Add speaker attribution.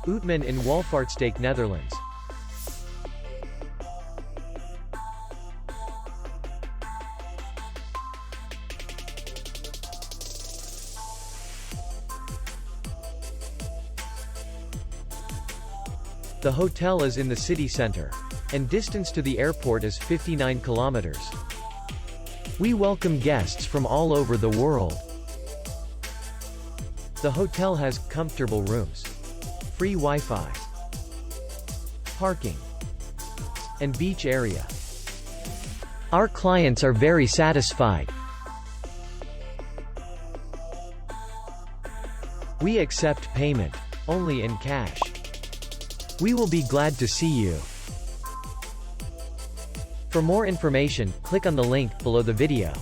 Speaker 1: Ootmen in Wolphaartsdijk, Netherlands. The hotel is in the city center, and distance to the airport is 59 kilometers. We welcome guests from all over the world. The hotel has comfortable rooms, free Wi-Fi, parking, and beach area. Our clients are very satisfied. We accept payment only in cash. We will be glad to see you. For more information, click on the link below the video.